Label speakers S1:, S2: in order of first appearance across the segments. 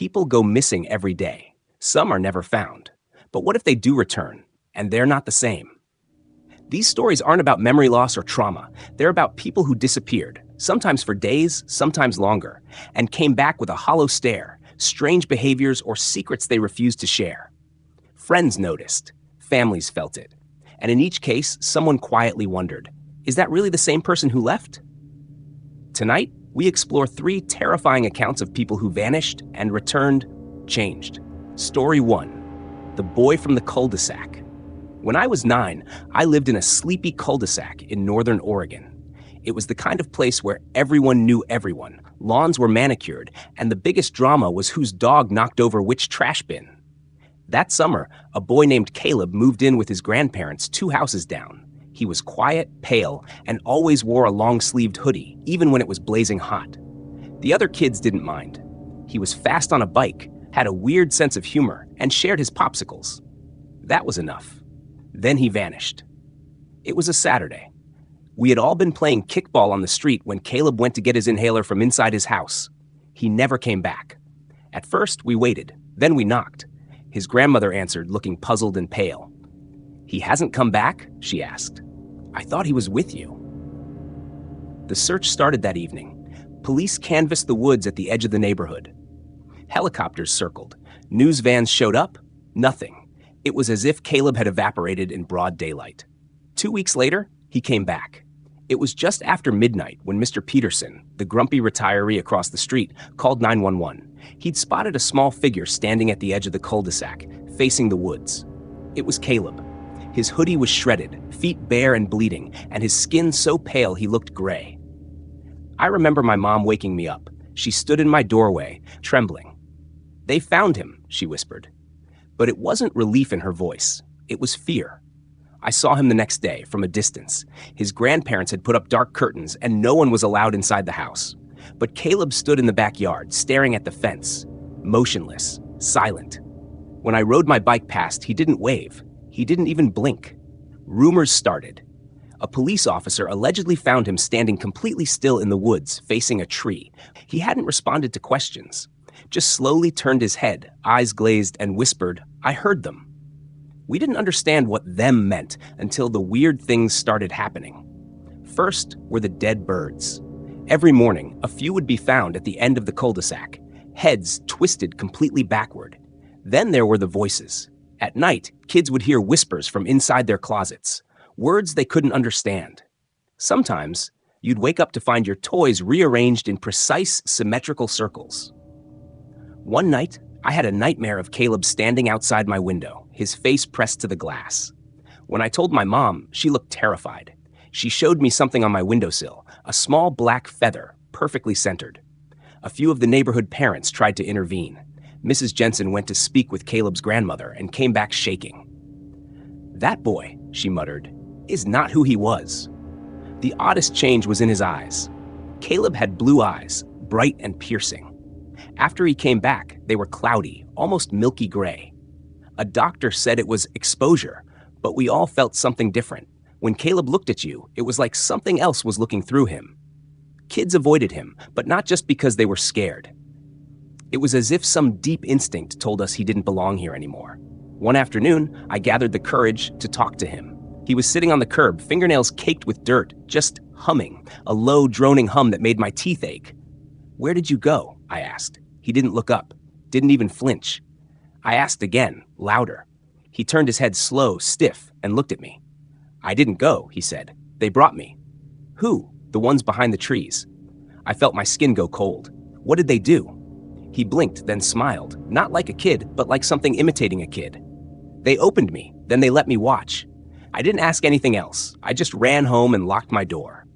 S1: People go missing every day. Some are never found. But what if they do return, and they're not the same? These stories aren't about memory loss or trauma. They're about people who disappeared, sometimes for days, sometimes longer, and came back with a hollow stare, strange behaviors, or secrets they refused to share. Friends noticed. Families felt it. And in each case, someone quietly wondered, is that really the same person who left? Tonight, we explore 3 terrifying accounts of people who vanished and returned, changed. Story 1, The Boy from the Cul-de-sac. When I was 9, I lived in a sleepy cul-de-sac in northern Oregon. It was the kind of place where everyone knew everyone, lawns were manicured, and the biggest drama was whose dog knocked over which trash bin. That summer, a boy named Caleb moved in with his grandparents 2 houses down. He was quiet, pale, and always wore a long-sleeved hoodie, even when it was blazing hot. The other kids didn't mind. He was fast on a bike, had a weird sense of humor, and shared his popsicles. That was enough. Then he vanished. It was a Saturday. We had all been playing kickball on the street when Caleb went to get his inhaler from inside his house. He never came back. At first, we waited. Then we knocked. His grandmother answered, looking puzzled and pale. "He hasn't come back?" she asked. "I thought he was with you." The search started that evening. Police canvassed the woods at the edge of the neighborhood. Helicopters circled. News vans showed up. Nothing. It was as if Caleb had evaporated in broad daylight. 2 weeks later, he came back. It was just after midnight when Mr. Peterson, the grumpy retiree across the street, called 911. He'd spotted a small figure standing at the edge of the cul-de-sac, facing the woods. It was Caleb. His hoodie was shredded, feet bare and bleeding, and his skin so pale he looked gray. I remember my mom waking me up. She stood in my doorway, trembling. "They found him," she whispered. But it wasn't relief in her voice. It was fear. I saw him the next day, from a distance. His grandparents had put up dark curtains, and no one was allowed inside the house. But Caleb stood in the backyard, staring at the fence, motionless, silent. When I rode my bike past, he didn't wave. He didn't even blink. Rumors started. A police officer allegedly found him standing completely still in the woods, facing a tree. He hadn't responded to questions. Just slowly turned his head, eyes glazed, and whispered, "I heard them." We didn't understand what "them" meant until the weird things started happening. First were the dead birds. Every morning, a few would be found at the end of the cul-de-sac, heads twisted completely backward. Then there were the voices. At night, kids would hear whispers from inside their closets, words they couldn't understand. Sometimes, you'd wake up to find your toys rearranged in precise, symmetrical circles. One night, I had a nightmare of Caleb standing outside my window, his face pressed to the glass. When I told my mom, she looked terrified. She showed me something on my windowsill, a small black feather, perfectly centered. A few of the neighborhood parents tried to intervene. Mrs. Jensen went to speak with Caleb's grandmother and came back shaking. "That boy," she muttered, "is not who he was." The oddest change was in his eyes. Caleb had blue eyes, bright and piercing. After he came back, they were cloudy, almost milky gray. A doctor said it was exposure, but we all felt something different. When Caleb looked at you, it was like something else was looking through him. Kids avoided him, but not just because they were scared. It was as if some deep instinct told us he didn't belong here anymore. One afternoon, I gathered the courage to talk to him. He was sitting on the curb, fingernails caked with dirt, just humming, a low, droning hum that made my teeth ache. "Where did you go?" I asked. He didn't look up, didn't even flinch. I asked again, louder. He turned his head slow, stiff, and looked at me. "I didn't go," he said. "They brought me." "Who?" "The ones behind the trees." I felt my skin go cold. "What did they do?" He blinked, then smiled, not like a kid, but like something imitating a kid. "They opened me, then they let me watch. I didn't ask anything else. I just ran home and locked my door."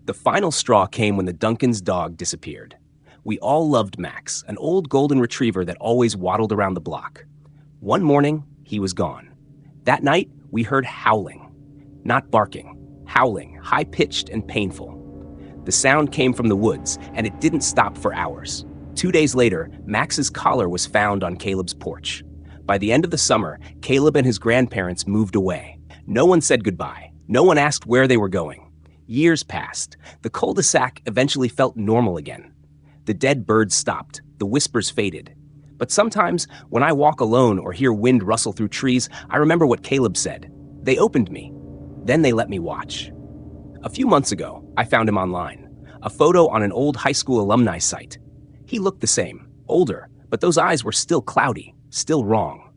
S1: The final straw came when the Duncans' dog disappeared. We all loved Max, an old golden retriever that always waddled around the block. One morning, he was gone. That night, we heard howling. Not barking, howling, high-pitched and painful. The sound came from the woods, and it didn't stop for hours. 2 days later, Max's collar was found on Caleb's porch. By the end of the summer, Caleb and his grandparents moved away. No one said goodbye. No one asked where they were going. Years passed. The cul-de-sac eventually felt normal again. The dead birds stopped. The whispers faded. But sometimes, when I walk alone or hear wind rustle through trees, I remember what Caleb said. They opened me. Then they let me watch. A few months ago, I found him online. A photo on an old high school alumni site. He looked the same, older, but those eyes were still cloudy, still wrong.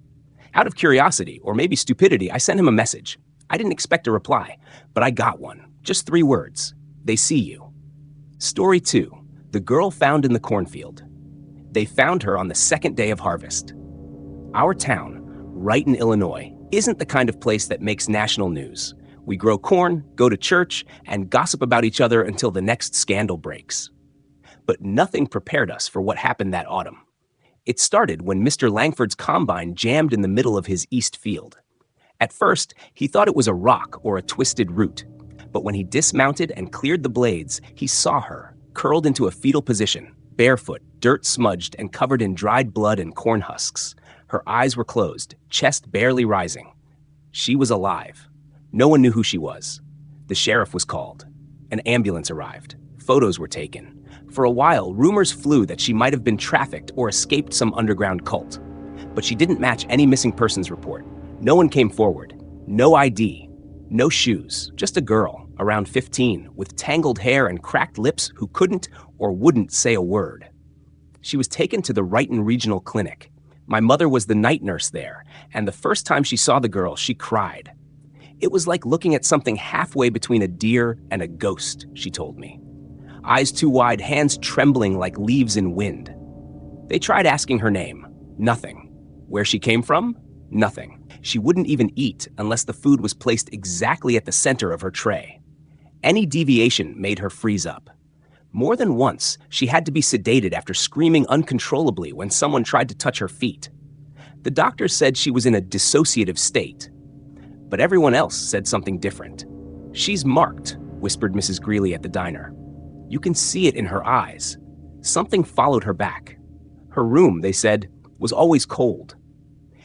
S1: Out of curiosity, or maybe stupidity, I sent him a message. I didn't expect a reply, but I got one. Just 3 words. They see you. Story 2. The girl found in the cornfield. They found her on the second day of harvest. Our town, Wrighton, Illinois, isn't the kind of place that makes national news. We grow corn, go to church, and gossip about each other until the next scandal breaks. But nothing prepared us for what happened that autumn. It started when Mr. Langford's combine jammed in the middle of his east field. At first, he thought it was a rock or a twisted root. But when he dismounted and cleared the blades, he saw her, curled into a fetal position, barefoot, dirt-smudged, and covered in dried blood and corn husks. Her eyes were closed, chest barely rising. She was alive. No one knew who she was. The sheriff was called. An ambulance arrived. Photos were taken. For a while, rumors flew that she might have been trafficked or escaped some underground cult. But she didn't match any missing persons report. No one came forward. No ID. No shoes. Just a girl, around 15, with tangled hair and cracked lips who couldn't or wouldn't say a word. She was taken to the Wrighton Regional Clinic. My mother was the night nurse there, and the first time she saw the girl, she cried. It was like looking at something halfway between a deer and a ghost, she told me. Eyes too wide, hands trembling like leaves in wind. They tried asking her name. Nothing. Where she came from? Nothing. She wouldn't even eat unless the food was placed exactly at the center of her tray. Any deviation made her freeze up. More than once, she had to be sedated after screaming uncontrollably when someone tried to touch her feet. The doctors said she was in a dissociative state. But everyone else said something different. She's marked, whispered Mrs. Greeley at the diner. You can see it in her eyes. Something followed her back. Her room, they said, was always cold.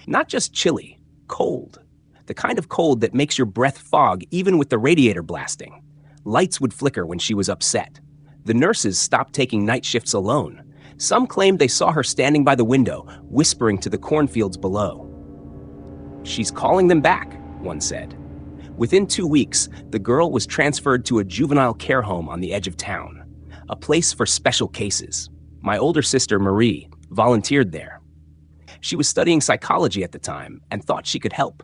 S1: Not just chilly, cold. The kind of cold that makes your breath fog even with the radiator blasting. Lights would flicker when she was upset. The nurses stopped taking night shifts alone. Some claimed they saw her standing by the window, whispering to the cornfields below. She's calling them back, one said. Within 2 weeks, the girl was transferred to a juvenile care home on the edge of town, a place for special cases. My older sister, Marie, volunteered there. She was studying psychology at the time and thought she could help.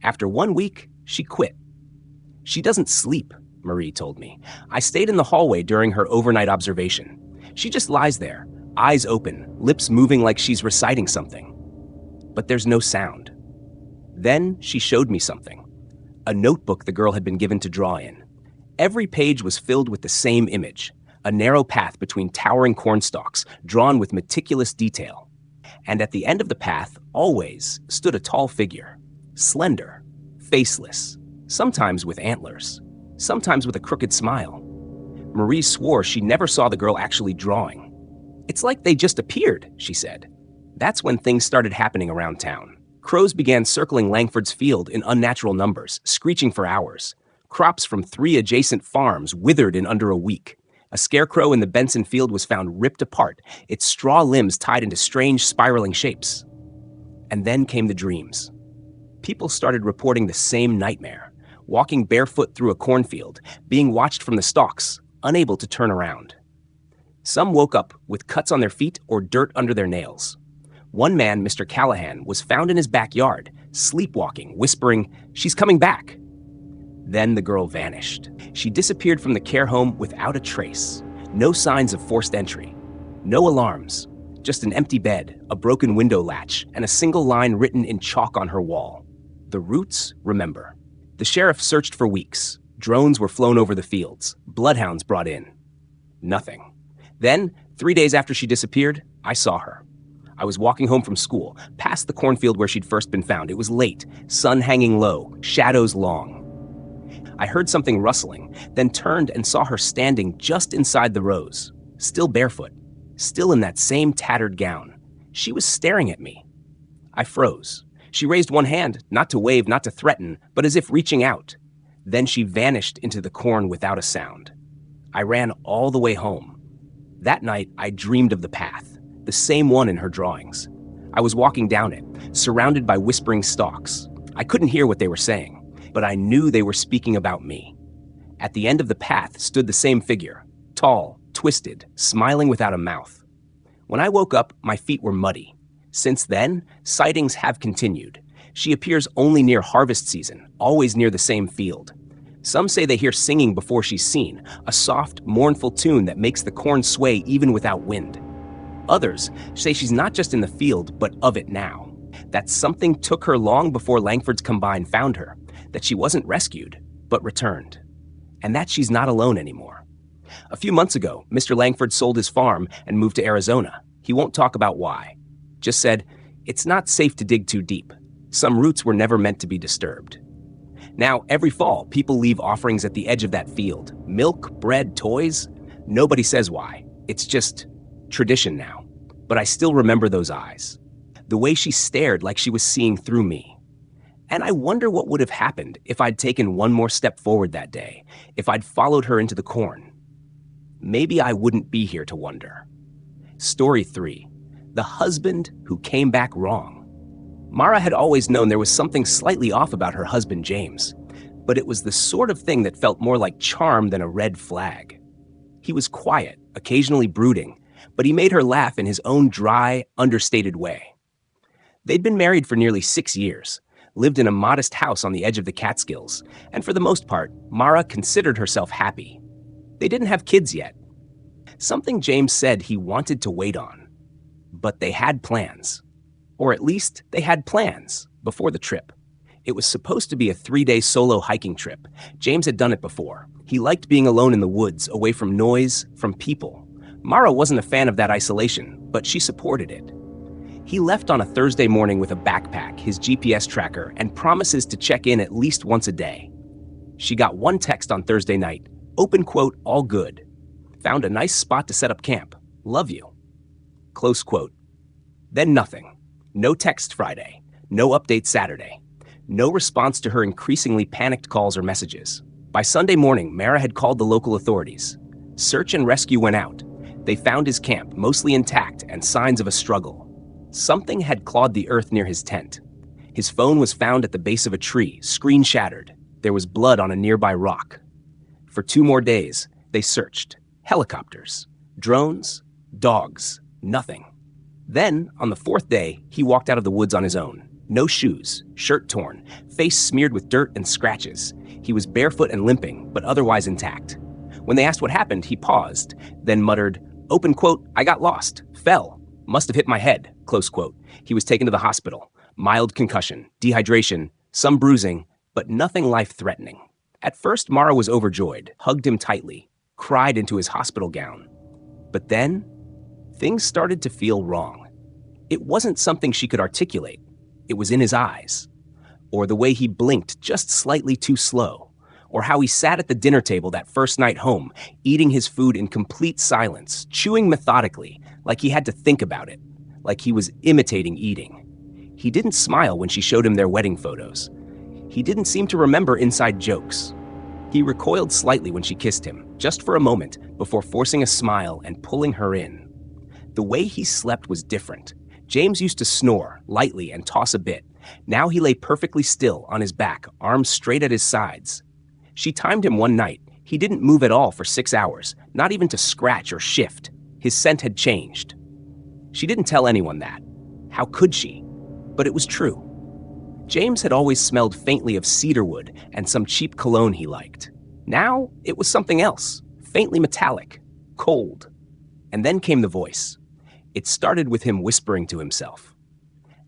S1: After 1 week, she quit. She doesn't sleep, Marie told me. I stayed in the hallway during her overnight observation. She just lies there, eyes open, lips moving like she's reciting something. But there's no sound. Then she showed me something. A notebook the girl had been given to draw in. Every page was filled with the same image, a narrow path between towering cornstalks, drawn with meticulous detail. And at the end of the path, always, stood a tall figure, slender, faceless, sometimes with antlers, sometimes with a crooked smile. Marie swore she never saw the girl actually drawing. It's like they just appeared, she said. That's when things started happening around town. Crows began circling Langford's field in unnatural numbers, screeching for hours. Crops from 3 adjacent farms withered in under a week. A scarecrow in the Benson field was found ripped apart, its straw limbs tied into strange spiraling shapes. And then came the dreams. People started reporting the same nightmare, walking barefoot through a cornfield, being watched from the stalks, unable to turn around. Some woke up with cuts on their feet or dirt under their nails. One man, Mr. Callahan, was found in his backyard, sleepwalking, whispering, "She's coming back." Then the girl vanished. She disappeared from the care home without a trace. No signs of forced entry. No alarms. Just an empty bed, a broken window latch, and a single line written in chalk on her wall. The roots remember. The sheriff searched for weeks. Drones were flown over the fields. Bloodhounds brought in. Nothing. Then, 3 days after she disappeared, I saw her. I was walking home from school, past the cornfield where she'd first been found. It was late, sun hanging low, shadows long. I heard something rustling, then turned and saw her standing just inside the rows, still barefoot, still in that same tattered gown. She was staring at me. I froze. She raised one hand, not to wave, not to threaten, but as if reaching out. Then she vanished into the corn without a sound. I ran all the way home. That night, I dreamed of the path, the same one in her drawings. I was walking down it, surrounded by whispering stalks. I couldn't hear what they were saying, but I knew they were speaking about me. At the end of the path stood the same figure, tall, twisted, smiling without a mouth. When I woke up, my feet were muddy. Since then, sightings have continued. She appears only near harvest season, always near the same field. Some say they hear singing before she's seen, a soft, mournful tune that makes the corn sway even without wind. Others say she's not just in the field, but of it now. That something took her long before Langford's Combine found her, that she wasn't rescued, but returned. And that she's not alone anymore. A few months ago, Mr. Langford sold his farm and moved to Arizona. He won't talk about why. Just said, it's not safe to dig too deep. Some roots were never meant to be disturbed. Now, every fall, people leave offerings at the edge of that field. Milk, bread, toys. Nobody says why. It's just tradition now. But I still remember those eyes. The way she stared like she was seeing through me. And I wonder what would have happened if I'd taken one more step forward that day, if I'd followed her into the corn. Maybe I wouldn't be here to wonder. Story 3. The husband who came back wrong. Mara had always known there was something slightly off about her husband, James, but it was the sort of thing that felt more like charm than a red flag. He was quiet, occasionally brooding, but he made her laugh in his own dry, understated way. They'd been married for nearly 6 years, lived in a modest house on the edge of the Catskills, and for the most part, Mara considered herself happy. They didn't have kids yet. Something James said he wanted to wait on. But they had plans. Or at least, they had plans before the trip. It was supposed to be a 3-day solo hiking trip. James had done it before. He liked being alone in the woods, away from noise, from people. Mara wasn't a fan of that isolation, but she supported it. He left on a Thursday morning with a backpack, his GPS tracker, and promises to check in at least once a day. She got one text on Thursday night, open quote, all good. Found a nice spot to set up camp. Love you. Close quote. Then nothing. No text Friday. No update Saturday. No response to her increasingly panicked calls or messages. By Sunday morning, Mara had called the local authorities. Search and rescue went out. They found his camp, mostly intact, and signs of a struggle. Something had clawed the earth near his tent. His phone was found at the base of a tree, screen shattered. There was blood on a nearby rock. For 2 more days, they searched. Helicopters, drones, dogs, nothing. Then, on the 4th day, he walked out of the woods on his own. No shoes, shirt torn, face smeared with dirt and scratches. He was barefoot and limping, but otherwise intact. When they asked what happened, he paused, then muttered, open quote, I got lost, fell, must have hit my head, close quote. He was taken to the hospital. Mild concussion, dehydration, some bruising, but nothing life-threatening. At first, Mara was overjoyed, hugged him tightly, cried into his hospital gown. But then, things started to feel wrong. It wasn't something she could articulate. It was in his eyes. Or the way he blinked just slightly too slow. Or how he sat at the dinner table that first night home, eating his food in complete silence, chewing methodically, like he had to think about it, like he was imitating eating. He didn't smile when she showed him their wedding photos. He didn't seem to remember inside jokes. He recoiled slightly when she kissed him, just for a moment, before forcing a smile and pulling her in. The way he slept was different. James used to snore, lightly, and toss a bit. Now he lay perfectly still, on his back, arms straight at his sides. She timed him one night. He didn't move at all for 6 hours, not even to scratch or shift. His scent had changed. She didn't tell anyone that. How could she? But it was true. James had always smelled faintly of cedarwood and some cheap cologne he liked. Now it was something else, faintly metallic, cold. And then came the voice. It started with him whispering to himself.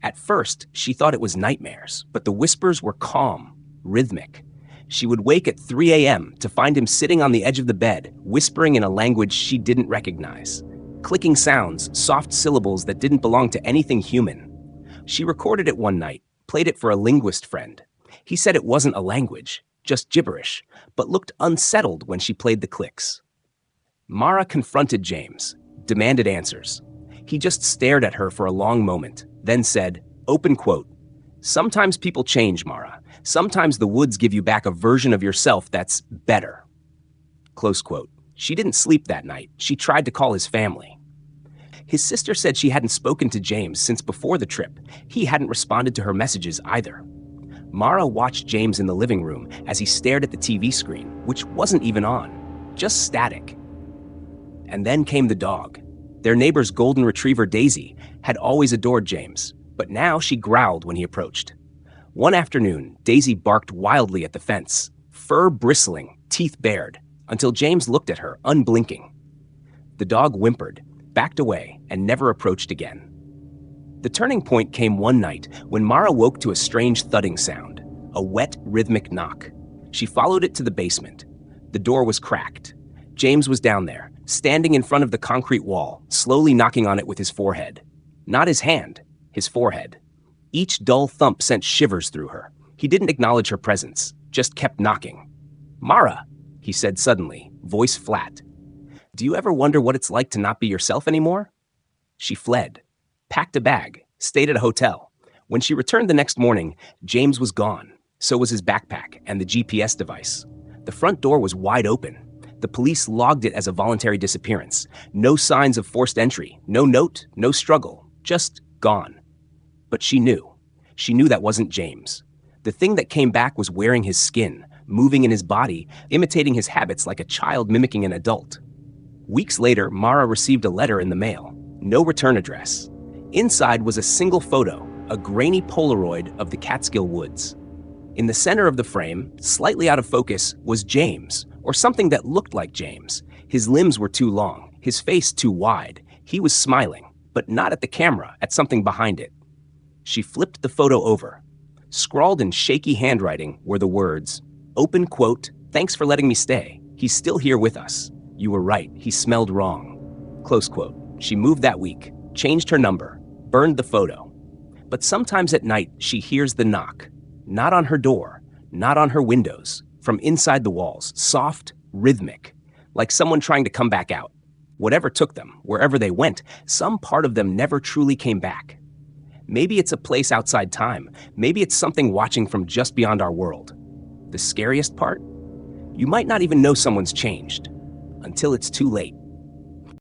S1: At first, she thought it was nightmares, but the whispers were calm, rhythmic. She would wake at 3 a.m. to find him sitting on the edge of the bed, whispering in a language she didn't recognize. Clicking sounds, soft syllables that didn't belong to anything human. She recorded it one night, played it for a linguist friend. He said it wasn't a language, just gibberish, but looked unsettled when she played the clicks. Mara confronted James, demanded answers. He just stared at her for a long moment, then said, open quote, sometimes people change, Mara. Sometimes the woods give you back a version of yourself that's better. Close quote. She didn't sleep that night. She tried to call his family. His sister said she hadn't spoken to James since before the trip. He hadn't responded to her messages either. Mara watched James in the living room as he stared at the TV screen, which wasn't even on, just static. And then came the dog. Their neighbor's golden retriever, Daisy, had always adored James, but now she growled when he approached. One afternoon, Daisy barked wildly at the fence, fur bristling, teeth bared, until James looked at her, unblinking. The dog whimpered, backed away, and never approached again. The turning point came one night when Mara woke to a strange thudding sound, a wet, rhythmic knock. She followed it to the basement. The door was cracked. James was down there, standing in front of the concrete wall, slowly knocking on it with his forehead. Not his hand, his forehead. Each dull thump sent shivers through her. He didn't acknowledge her presence, just kept knocking. "Mara," he said suddenly, voice flat. "Do you ever wonder what it's like to not be yourself anymore?" She fled, packed a bag, stayed at a hotel. When she returned the next morning, James was gone. So was his backpack and the GPS device. The front door was wide open. The police logged it as a voluntary disappearance. No signs of forced entry, no note, no struggle, just gone. But she knew. She knew that wasn't James. The thing that came back was wearing his skin, moving in his body, imitating his habits like a child mimicking an adult. Weeks later, Mara received a letter in the mail. No return address. Inside was a single photo, a grainy Polaroid of the Catskill Woods. In the center of the frame, slightly out of focus, was James, or something that looked like James. His limbs were too long, his face too wide. He was smiling, but not at the camera, at something behind it. She flipped the photo over. Scrawled in shaky handwriting were the words, "Open quote, thanks for letting me stay. He's still here with us. You were right, he smelled wrong." Close quote. She moved that week, changed her number, burned the photo. But sometimes at night, she hears the knock. Not on her door, not on her windows, from inside the walls, soft, rhythmic, like someone trying to come back out. Whatever took them, wherever they went, some part of them never truly came back. Maybe it's a place outside time. Maybe it's something watching from just beyond our world. The scariest part? You might not even know someone's changed until it's too late.